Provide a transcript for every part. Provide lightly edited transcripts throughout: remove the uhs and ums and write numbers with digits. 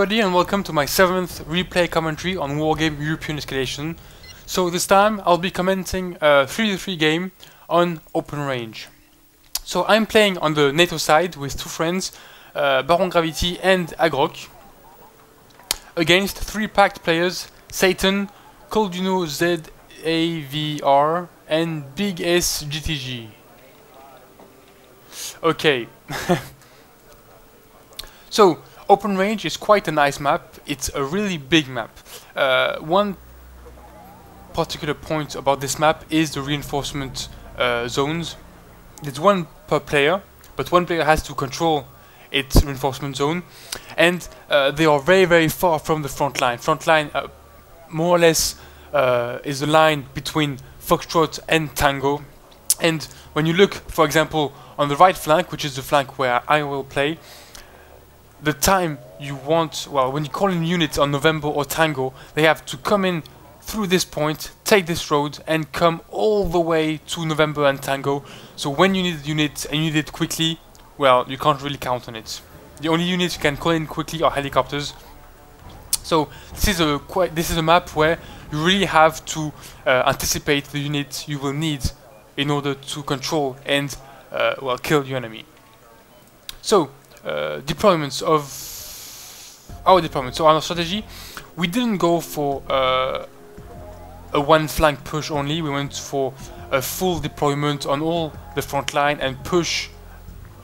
everybody and welcome to my 7th replay commentary on Wargame European Escalation. So this time I'll be commenting a 3v3 game on open range. So I'm playing on the NATO side with two friends, Baron Gravity and Agroq, against 3 PACT players, Satan, KoldunoZAVR and Bigsgtg. Okay. So, open range is quite a nice map. It's a really big map. One particular point about this map is the reinforcement zones. There's one per player, but one player has to control its reinforcement zone, and they are very far from the front line. Front line more or less is the line between Foxtrot and Tango. And when you look, for example, on the right flank, which is the flank where I will play, the time you want, well, when you call in units on November or Tango, they have to come in through this point, take this road, and come all the way to November and Tango. So when you need units and you need it quickly, well, you can't really count on it. The only units you can call in quickly are helicopters. So this is a map where you really have to anticipate the units you will need in order to control and well, kill your enemy. So deployments of our deployment. So our strategy, we didn't go for a one flank push only. We went for a full deployment on all the front line and push,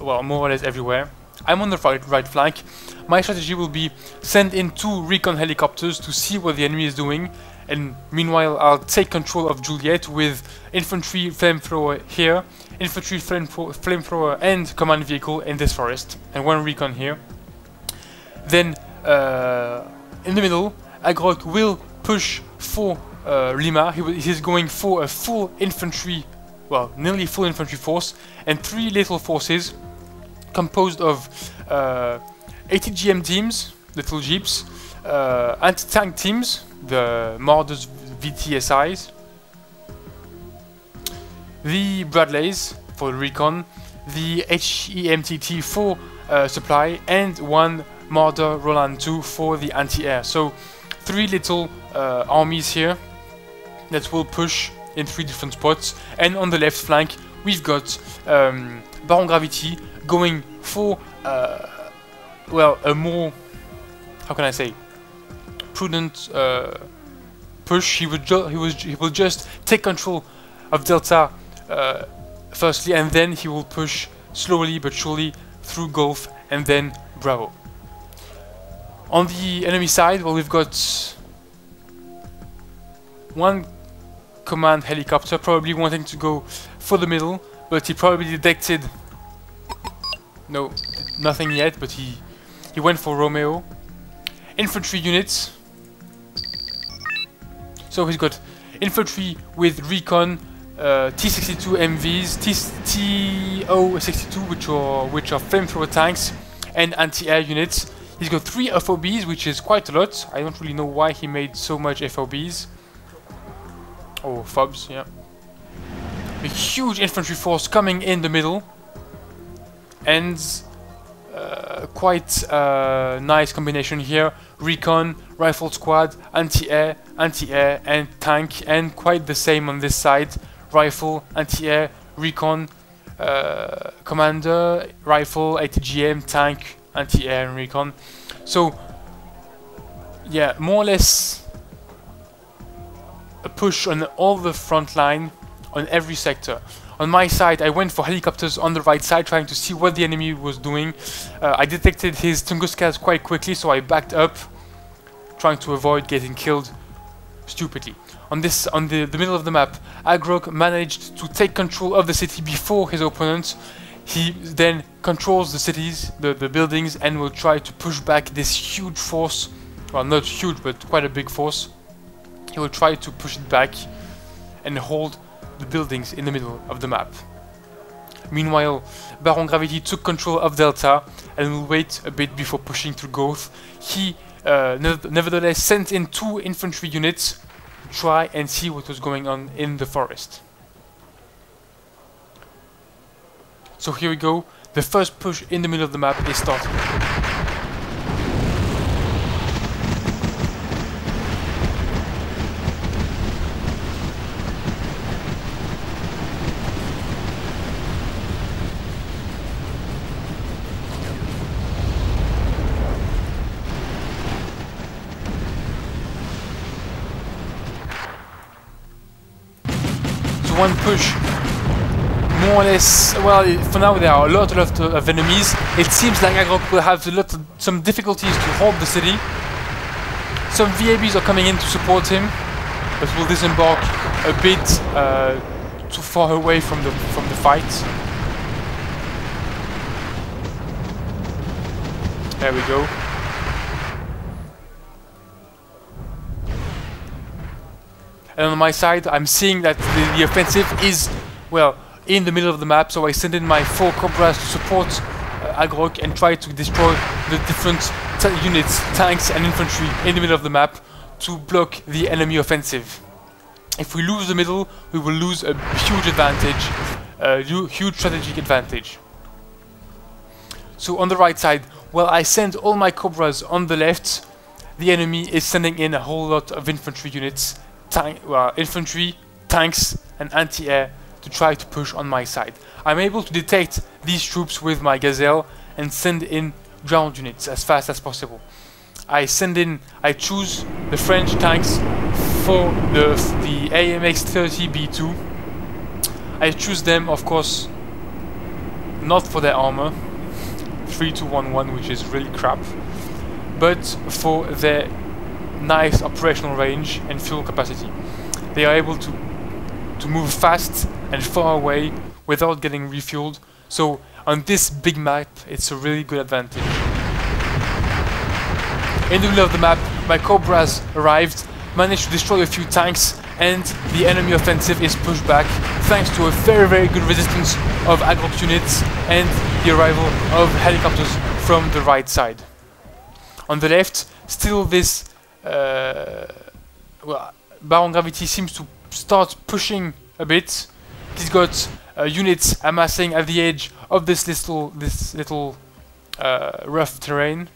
well, more or less everywhere. I'm on the right flank. My strategy will be send in 2 recon helicopters to see what the enemy is doing, and meanwhile I'll take control of Juliet with infantry flamethrower here, infantry flamethrower and command vehicle in this forest, and 1 recon here. Then in the middle, Agroq will push for Lima. He's going for a full infantry, well, nearly full infantry force, and 3 little forces composed of ATGM teams, little jeeps, anti-tank teams, the Marders VTSIs, the Bradleys for the recon, the HEMTT for supply, and 1 Marder Roland 2 for the anti-air. So 3 little armies here that will push in 3 different spots. And on the left flank we've got Baron Gravity going for well, a more, how can I say, prudent push. He will just take control of Delta firstly, and then he will push slowly but surely through Gulf and then Bravo. On the enemy side, well, we've got 1 command helicopter probably wanting to go for the middle, but he probably detected nothing yet, but he went for Romeo. Infantry units. So he's got infantry with recon, T62 MVs, TO62 which are flamethrower tanks, and anti-air units. He's got 3 FOBs, which is quite a lot. I don't really know why he made so much FOBs. Or FOBs, yeah. A huge infantry force coming in the middle, and quite a nice combination here. Recon, rifle squad, anti-air, and tank, and quite the same on this side. Rifle, anti-air, recon, commander, rifle, ATGM, tank, anti-air, and recon. So yeah, more or less a push on all the front line on every sector. On my side, I went for helicopters on the right side, trying to see what the enemy was doing. I detected his Tunguskas quite quickly, so I backed up, trying to avoid getting killed stupidly. On the middle of the map, Agroq managed to take control of the city before his opponent. He then controls the cities, the buildings, and will try to push back this huge force. Well, not huge, but quite a big force. He will try to push it back and hold the buildings in the middle of the map. Meanwhile, Baron Gravity took control of Delta and will wait a bit before pushing through Goth. He nevertheless sent in 2 infantry units to try and see what was going on in the forest. So here we go, the first push in the middle of the map is starting. one push, more or less, well, for now there are a lot of enemies. It seems like Agroq will have some difficulties to hold the city. Some VABs are coming in to support him, but will disembark a bit too far away from the fight. There we go. And on my side, I'm seeing that the offensive is, well, in the middle of the map, so I send in my 4 Cobras to support Agroq and try to destroy the different units, tanks and infantry in the middle of the map to block the enemy offensive. If we lose the middle, we will lose a huge advantage, a huge strategic advantage. So on the right side, well, I send all my Cobras on the left. The enemy is sending in a whole lot of infantry units, infantry, tanks and anti-air to try to push on my side. I'm able to detect these troops with my Gazelle and send in ground units as fast as possible. I choose the French tanks for the AMX-30B2. I choose them, of course, not for their armor, 3211, which is really crap, but for their nice operational range and fuel capacity. They are able to move fast and far away without getting refueled, so on this big map it's a really good advantage. In the middle of the map, my Cobras arrived, managed to destroy a few tanks, and the enemy offensive is pushed back thanks to a very good resistance of Agroq units and the arrival of helicopters from the right side. On the left, still this Baron Gravity seems to start pushing a bit. He's got units amassing at the edge of this little rough terrain,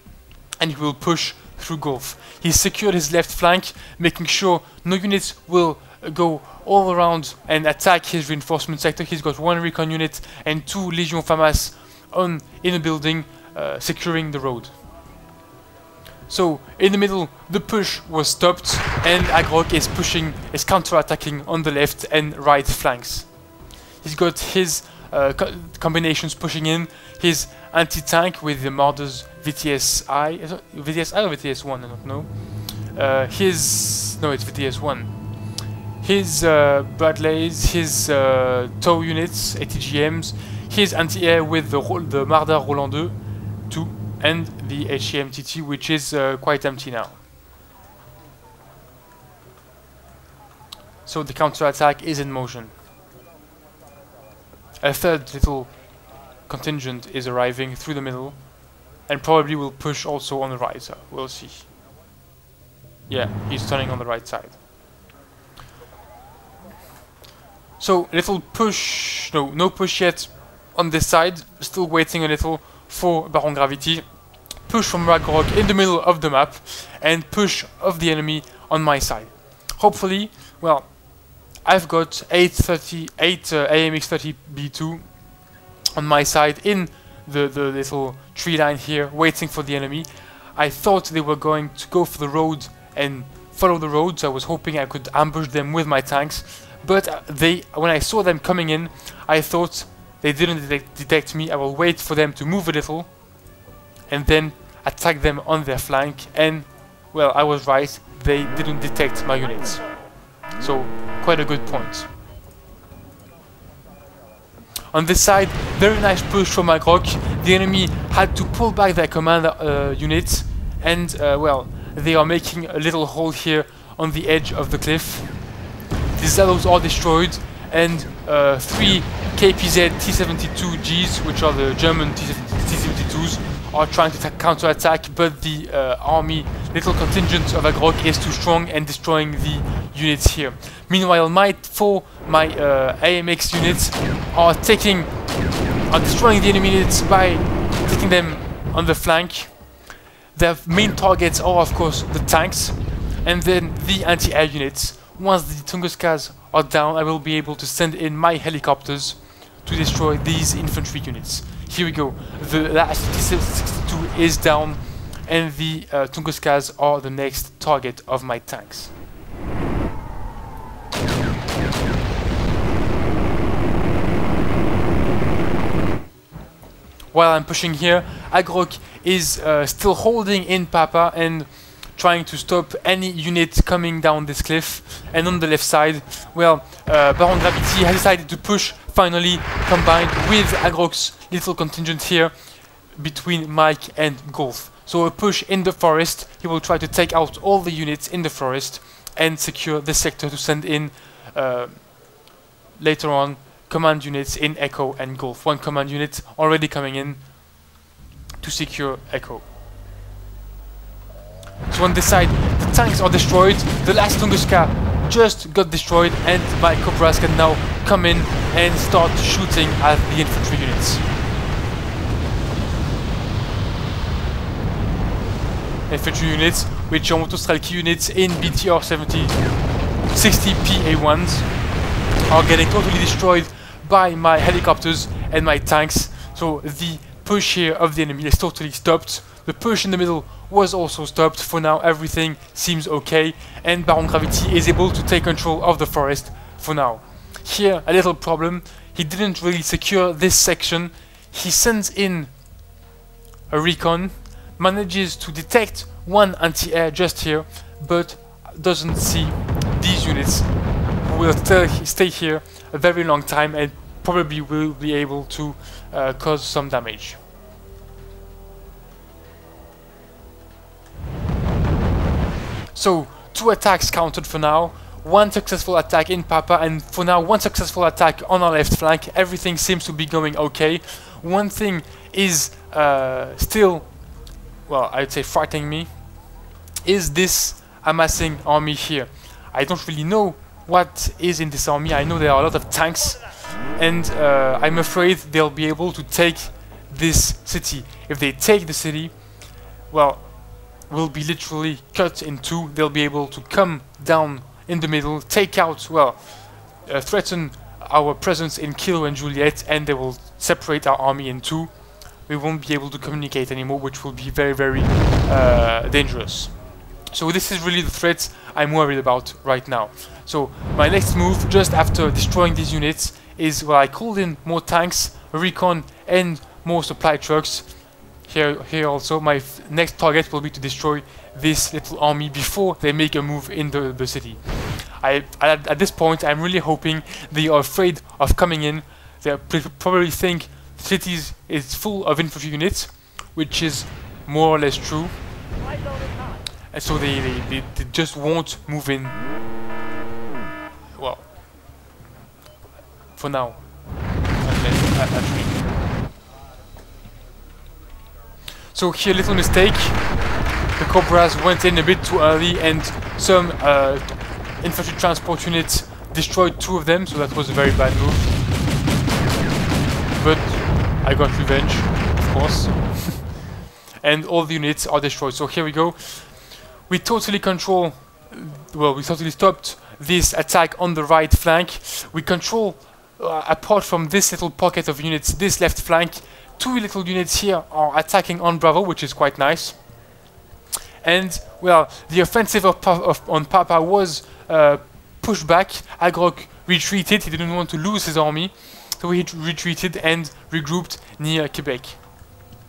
and he will push through Gulf. He's secured his left flank, making sure no units will go all around and attack his reinforcement sector. He's got 1 recon unit and 2 Legion FAMAS in a building, securing the road. So in the middle, the push was stopped, and Agroq is counter-attacking on the left and right flanks. He's got his combinations pushing in, his anti-tank with the Marders VTSI, VTSI or VTS1, I don't know. No, it's VTS1. His Bradleys, his tow units, ATGMs, his anti-air with the Marder Roland 2, and the HEMTT, which is quite empty now. So the counter-attack is in motion. A third little contingent is arriving through the middle, and probably will push also on the right, so we'll see. Yeah, he's turning on the right side. So little push, no push yet on this side, still waiting a little for Baron Gravity. Push from Agroq in the middle of the map, and push of the enemy on my side. Hopefully, well, I've got 8 AMX-30B2 on my side in the little tree line here, waiting for the enemy. I thought they were going to go for the road and follow the road, so I was hoping I could ambush them with my tanks. But when I saw them coming in, I thought they didn't detect me. I will wait for them to move a little and then attack them on their flank, and well, I was right, they didn't detect my units. So quite a good point. On this side, very nice push from Agroq. The enemy had to pull back their command units, and well, they are making a little hole here on the edge of the cliff. The silos are destroyed, and 3 KPZ T-72Gs, which are the German T-72s, are trying to counter-attack, but the little contingent of Agroq is too strong and destroying the units here. Meanwhile, my AMX units are destroying the enemy units by taking them on the flank. Their main targets are, of course, the tanks, and then the anti-air units. Once the Tunguskas are down, I will be able to send in my helicopters to destroy these infantry units. Here we go. The last T-62 is down, and the Tunguskas are the next target of my tanks. while I'm pushing here, Agroq is still holding in Papa and trying to stop any unit coming down this cliff. And on the left side, well, Baron Gravity has decided to push, finally, combined with Agroq's little contingent here between Mike and Golf. So a push in the forest. He will try to take out all the units in the forest and secure this sector to send in later on command units in Echo and Golf. One command unit already coming in to secure Echo. So on this side, the tanks are destroyed, the last Tunguska just got destroyed, and my Cobras can now come in and start shooting at the infantry units. Infantry units, which are Motostrelki units in BTR 60 PA1s, are getting totally destroyed by my helicopters and my tanks. So the push here of the enemy is totally stopped. The push in the middle was also stopped. For now, everything seems okay, and Baron Gravity is able to take control of the forest for now. Here, a little problem. He didn't really secure this section. He sends in a recon, manages to detect one anti-air just here, but doesn't see these units, who will stay here a very long time and probably will be able to cause some damage. So, 2 attacks counted for now, 1 successful attack in Papa, and for now 1 successful attack on our left flank. Everything seems to be going okay. One thing is still, well, I'd say frightening me, is this amassing army here. I don't really know what is in this army. I know there are a lot of tanks, and I'm afraid they'll be able to take this city. If they take the city, well, will be literally cut in 2. They'll be able to come down in the middle, take out, well, threaten our presence in Kilo and Juliet, and they will separate our army in 2. We won't be able to communicate anymore, which will be very, very dangerous. So this is really the threat I'm worried about right now. So my next move, just after destroying these units, is where I called in more tanks, a recon, and more supply trucks. Here also, my next target will be to destroy this little army before they make a move in the city. At this point, I'm really hoping they are afraid of coming in. They probably think the city is full of infantry units, which is more or less true. And so they just won't move in. Well, for now, at least. So here, little mistake. The Cobras went in a bit too early, and some infantry transport units destroyed 2 of them. So that was a very bad move. But I got revenge, of course. And all the units are destroyed. So here we go. We totally control. Well, we totally stopped this attack on the right flank. We control, apart from this little pocket of units, this left flank. 2 little units here are attacking on Bravo, which is quite nice. And, well, the offensive on Papa was pushed back. Agroq retreated. He didn't want to lose his army, so he retreated and regrouped near Quebec.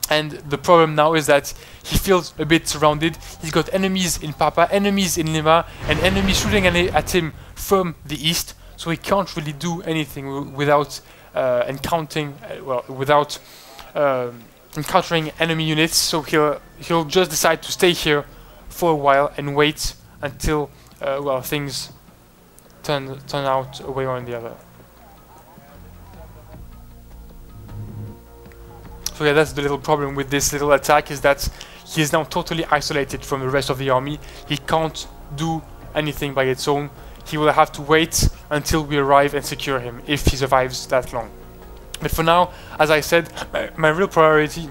And the problem now is that he feels a bit surrounded. He's got enemies in Papa, enemies in Lima, and enemies shooting at him from the east. So he can't really do anything without encountering enemy units. So he'll just decide to stay here for a while and wait until well, things turn out a way or the other. So yeah, that's the little problem with this little attack, is that he is now totally isolated from the rest of the army. He can't do anything by its own. He will have to wait until we arrive and secure him, if he survives that long. But for now, as I said, my real priority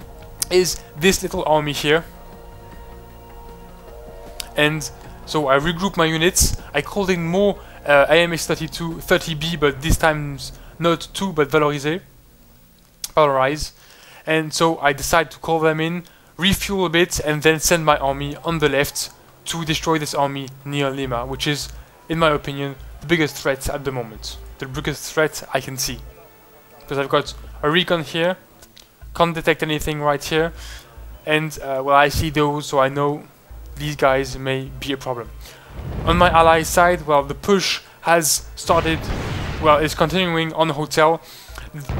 is this little army here. And so I regroup my units. I called in more AMX 30B, but this time not 2, but valorize. And so I decide to call them in, refuel a bit, and then send my army on the left to destroy this army near Lima, which is, in my opinion, the biggest threat at the moment. The biggest threat I can see. Because I've got a recon here, can't detect anything right here, and well, I see those, so I know these guys may be a problem. On my ally side, well, the push has started, well, it's continuing on the hotel.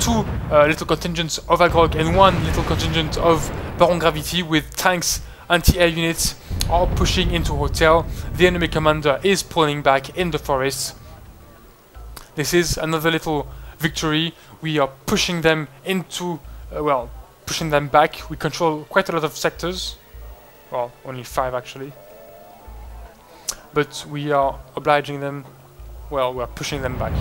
Two little contingents of Agroq and one little contingent of Baron Gravity with tanks, anti-air units are pushing into hotel. The enemy commander is pulling back in the forest. This is another little victory. We are pushing them into, well, pushing them back. We control quite a lot of sectors. Well, only 5 actually. But we are obliging them, well, we're pushing them back.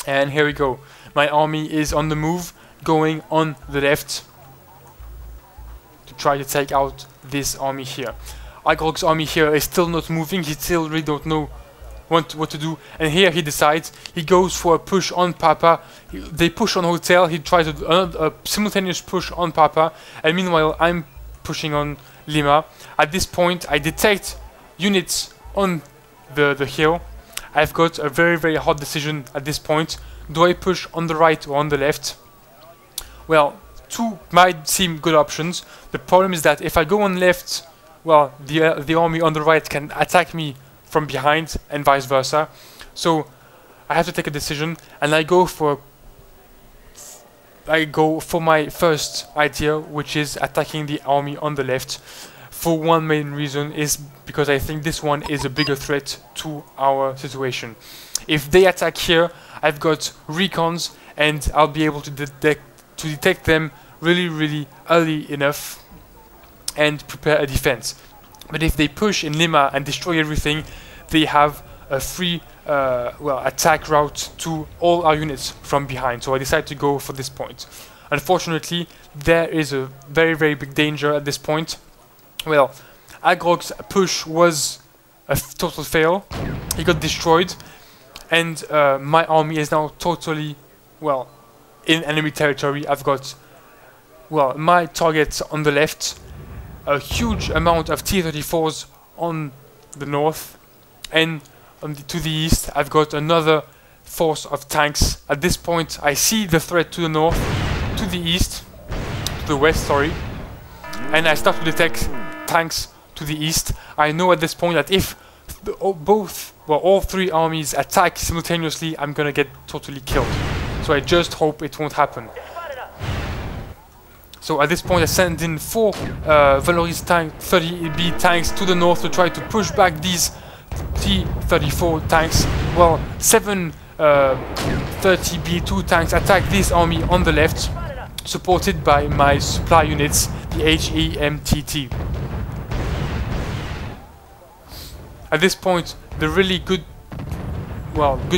And here we go. My army is on the move, going on the left to try to take out this army here. Agroq's army here is still not moving. He still really don't know what to do. And here he decides, he goes for a push on Papa. They push on hotel. He tries a simultaneous push on Papa. And meanwhile, I'm pushing on Lima. At this point, I detect units on the hill. I've got a very, very hard decision at this point. Do I push on the right or on the left? Well, two might seem good options. The problem is that if I go on left, well, the army on the right can attack me from behind and vice versa. So I have to take a decision, and I go for my first idea, which is attacking the army on the left. For one main reason, is because I think this one is a bigger threat to our situation. If they attack here, I've got recons, and I'll be able to detect them really, really early enough and prepare a defense. But if they push in Lima and destroy everything, they have a free well, attack route to all our units from behind. So I decided to go for this point. Unfortunately, there is a very, very big danger at this point. Well, Agroq's push was a total fail. He got destroyed, and my army is now totally, well, in enemy territory. I've got, well, my targets on the left, a huge amount of T-34s on the north, and to the east I've got another force of tanks. At this point I see the threat to the north, to the east, to the west, sorry, and I start to detect tanks to the east. I know at this point that if all three armies attack simultaneously, I'm gonna get totally killed. So I just hope it won't happen. So at this point I send in 4 Valoris tank 30B tanks to the north to try to push back these T-34 tanks. Well, 7 30B2 tanks attack this army on the left, supported by my supply units, the HEMTT. At this point, the really good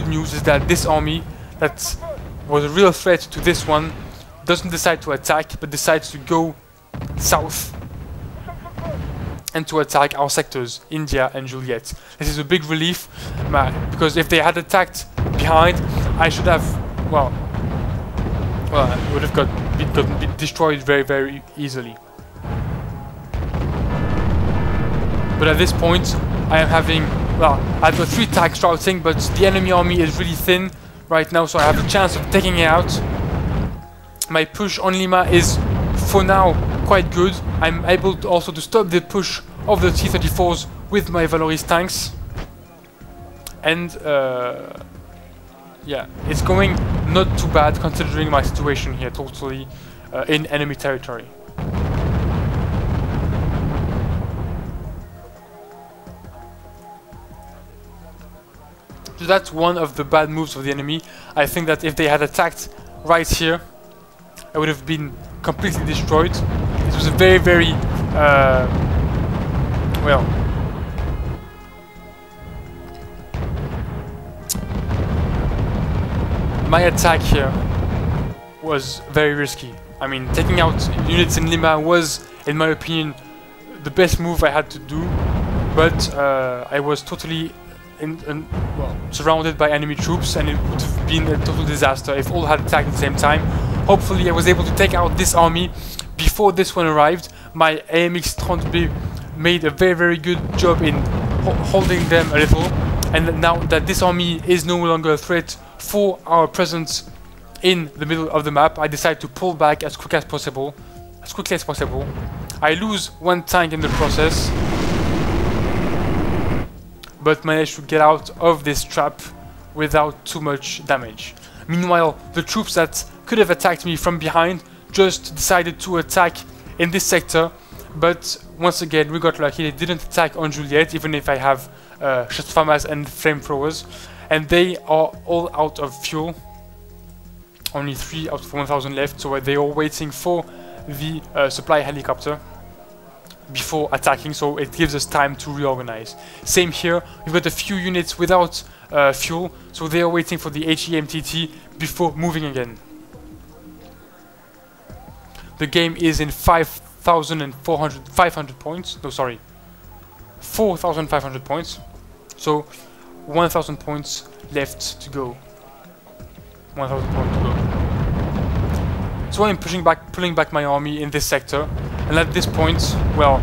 news is that this army, that was a real threat to this one, doesn't decide to attack, but decides to go south and to attack our sectors, India and Juliet. This is a big relief, because if they had attacked behind, I should have, well, I would have got destroyed very, very easily. But at this point, I am having, well, I've got 3 tanks routing, but the enemy army is really thin right now, so I have a chance of taking it out. My push on Lima is, for now, quite good. I'm able to also to stop the push of the T-34s with my Valoris tanks. And, yeah, it's going not too bad considering my situation here, totally in enemy territory. So that's one of the bad moves of the enemy. I think that if they had attacked right here, I would have been completely destroyed. It was a very, very, well, my attack here was very risky. I mean, taking out units in Lima was, in my opinion, the best move I had to do, but I was totally surrounded by enemy troops, and it would have been a total disaster if all had attacked at the same time. Hopefully I was able to take out this army before this one arrived. My AMX 30B made a very, very good job in holding them a little, and now that this army is no longer a threat for our presence in the middle of the map, I decide to pull back as quickly as possible. I lose one tank in the process, but manage to get out of this trap without too much damage. Meanwhile, the troops that could have attacked me from behind just decided to attack in this sector, but once again we got lucky. They didn't attack on Juliet, even if I have shot farmers and flamethrowers, and they are all out of fuel. Only 3 out of 1,000 left, so they are waiting for the supply helicopter before attacking, so it gives us time to reorganize. Same here, we've got a few units without fuel, so they are waiting for the HEMTT before moving again. The game is in 5,500 points. No, sorry, 4,500 points. So 1,000 points left to go. 1,000 points to go. So I'm pulling back my army in this sector, and at this point, well,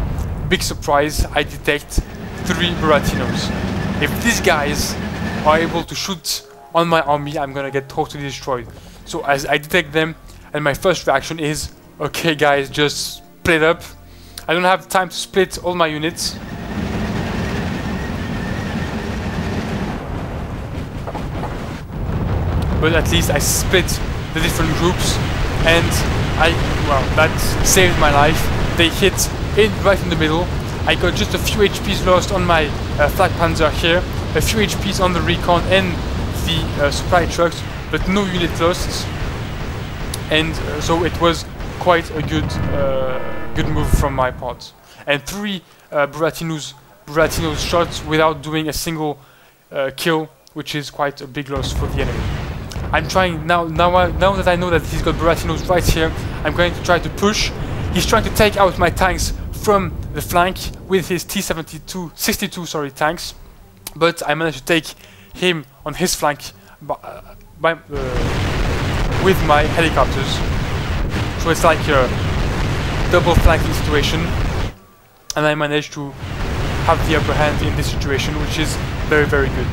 big surprise, I detect 3 Buratinos. If these guys are able to shoot on my army, I'm gonna get totally destroyed. So as I detect them, and my first reaction is, okay guys, just split up. I don't have time to split all my units. But at least I split the different groups, and well, that saved my life. They hit right in the middle. I got just a few HPs lost on my Flak Panzer here, a few HPs on the recon and the supply trucks, but no unit lost. And so it was quite a good move from my part. And 3 Buratinos shots without doing a single kill, which is quite a big loss for the enemy. I'm trying now that I know that he's got Buratinos right here, I'm going to try to push. He's trying to take out my tanks from the flank with his T-62 tanks, but I managed to take him on his flank with my helicopters. So it's like a double flanking situation, and I managed to have the upper hand in this situation, which is very, very good.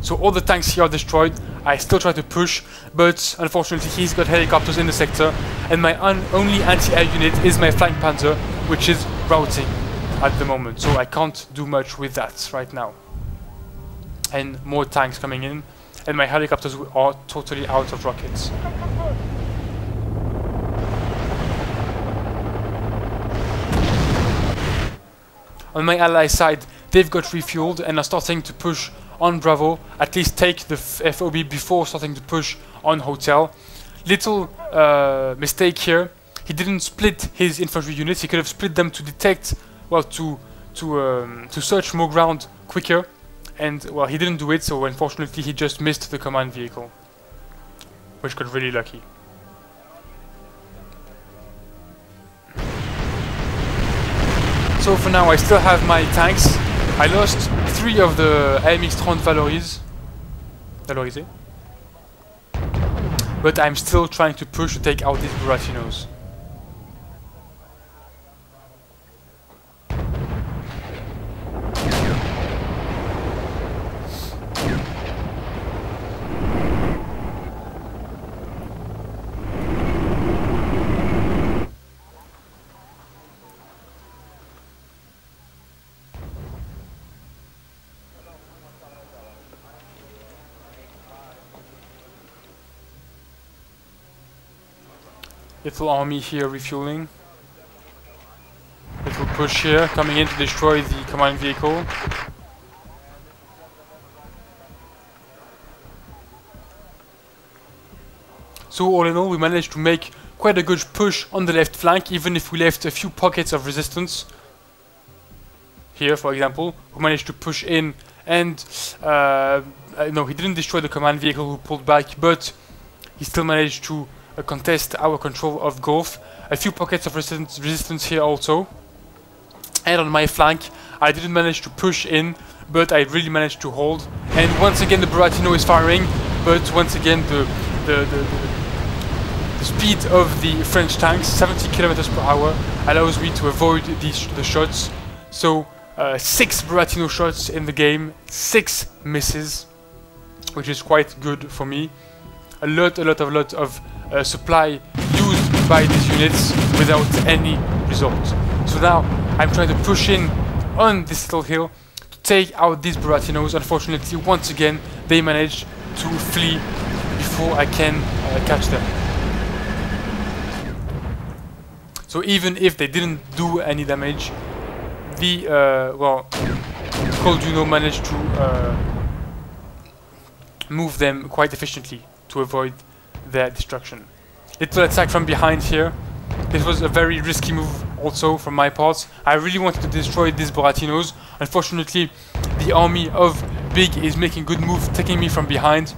So all the tanks here are destroyed. I still try to push, but unfortunately he's got helicopters in the sector, and my only anti-air unit is my flank panzer, which is routing at the moment, so I can't do much with that right now. And more tanks coming in, and my helicopters are totally out of rockets. On my ally side, they've got refueled and are starting to push on Bravo, at least take the FOB before starting to push on Hotel. Little mistake here, he didn't split his infantry units. He could have split them to detect, well, to search more ground quicker, and well, he didn't do it, so unfortunately he just missed the command vehicle, which got really lucky. So for now I still have my tanks. I lost 3 of the AMX-30 Valorisés, but I'm still trying to push to take out these Buratinos. Little army here refueling. Little push here, coming in to destroy the command vehicle. So all in all, we managed to make quite a good push on the left flank, even if we left a few pockets of resistance. Here, for example, we managed to push in, and no, he didn't destroy the command vehicle who pulled back, but he still managed to contest our control of Gulf. A few pockets of resistance here also. And on my flank, I didn't manage to push in, but I really managed to hold. And once again the Buratino is firing, but once again the speed of the French tanks, 70 km/h, allows me to avoid the shots. So 6 Buratino shots in the game, 6 misses, which is quite good for me. A lot of supply used by these units without any result. So now I'm trying to push in on this little hill to take out these Buratinos. Unfortunately, once again, they managed to flee before I can catch them. So even if they didn't do any damage, the Kolduno managed to move them quite efficiently to avoid their destruction. Little attack from behind here. This was a very risky move also from my part. I really wanted to destroy these Buratinos. Unfortunately, the army of Big is making good move, taking me from behind.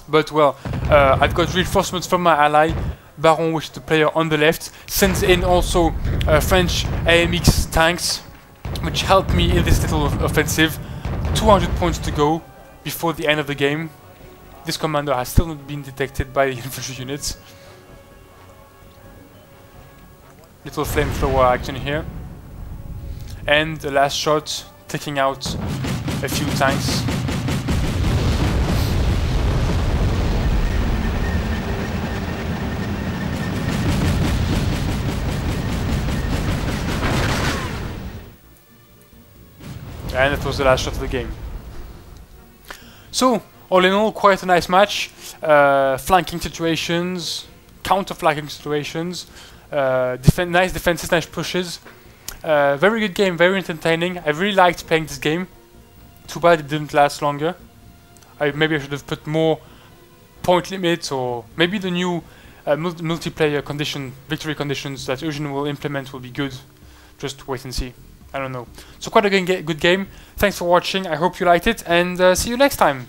But well, I've got reinforcements from my ally. Baron, which is the player on the left, sends in also French AMX tanks, which helped me in this little offensive. 200 points to go before the end of the game. This commander has still not been detected by the infantry units. Little flamethrower action here. And the last shot, taking out a few tanks. And that was the last shot of the game. So, all in all, quite a nice match. Flanking situations, counter-flanking situations, nice defenses, nice pushes. Very good game, very entertaining. I really liked playing this game. Too bad it didn't last longer. Maybe I should have put more point limits, or maybe the new multiplayer victory conditions that Eugene will implement will be good. Just wait and see. I don't know. So quite a good game. Thanks for watching. I hope you liked it, and see you next time.